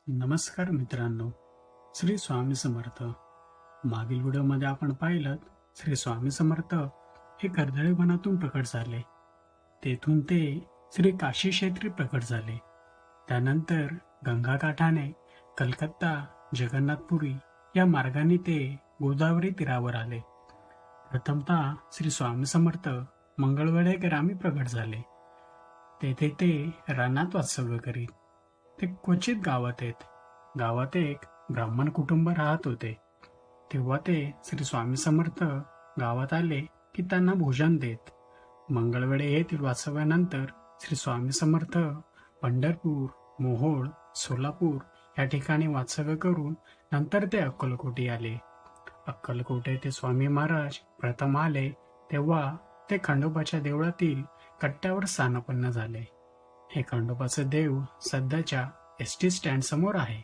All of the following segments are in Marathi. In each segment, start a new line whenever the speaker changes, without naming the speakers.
नमस्कार मित्रांनो, श्री स्वामी समर्थ. मागील व्हिडिओमध्ये आपण पाहिलं श्री स्वामी समर्थ हे कर्दळी वनातून प्रकट झाले. तेथून ते श्री काशी क्षेत्री प्रकट झाले. त्यानंतर गंगाकाठाने कलकत्ता, जगन्नाथपुरी या मार्गाने ते गोदावरी तीरावर आले. प्रथमतः श्री स्वामी समर्थ मंगळवेढा ग्रामी प्रकट झाले. तेथे ते रानात वास्तव्य करीत. ते क्वचित गावात येत. गावात एक ब्राह्मण कुटुंब राहत होते. तेव्हा ते श्री स्वामी समर्थ गावात आले की त्यांना भोजन देत. मंगळवेढे येथील वास्तव्यानंतर श्री स्वामी समर्थ पंढरपूर, मोहोळ, सोलापूर या ठिकाणी वास्तव्य करून नंतर ते अक्कलकोटी आले. अक्कलकोट येथे स्वामी महाराज प्रथम आले तेव्हा ते खंडोबाच्या देवळातील कट्ट्यावर स्थानापन्न झाले. हे खंडोबाचं देव सध्याच्या एसटी स्टँड समोर आहे.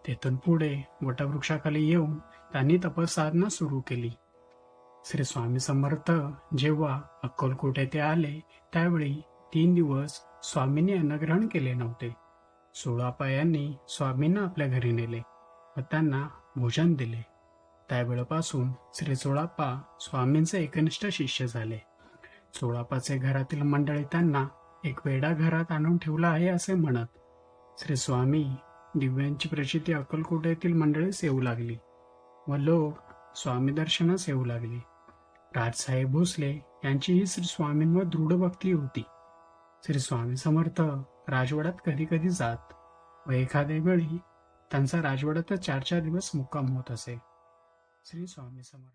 तेथून पुढे वटवृक्षाखाली येऊन त्यांनी तपसाधना सुरू केली. श्री स्वामी समर्थ जेव्हा अक्कलकोट येथे आले त्यावेळी 3 दिवस स्वामींनी अन्नग्रहण केले नव्हते. सोळाप्पा यांनी स्वामींना आपल्या घरी नेले व त्यांना भोजन दिले. त्यावेळेपासून श्री सोळाप्पा स्वामींचे एकनिष्ठ शिष्य झाले. सोळाप्पाचे घरातील मंडळी त्यांना एक वेडा घरात आणून ठेवला आहे असे म्हणत. श्री स्वामी दिव्यांची प्रचिती अक्कलकोट येथील मंडळीस येऊ लागली व लोक स्वामी दर्शनास येऊ लागले. राजसाहेब भोसले यांचीही श्री स्वामींवर दृढ भक्ती होती. श्री स्वामी समर्थ राजवाड्यात कधी कधी जात व एखाद्या वेळी त्यांचा राजवाड्यात 4-4 दिवस मुक्काम होत असे. श्री स्वामी समर्थ.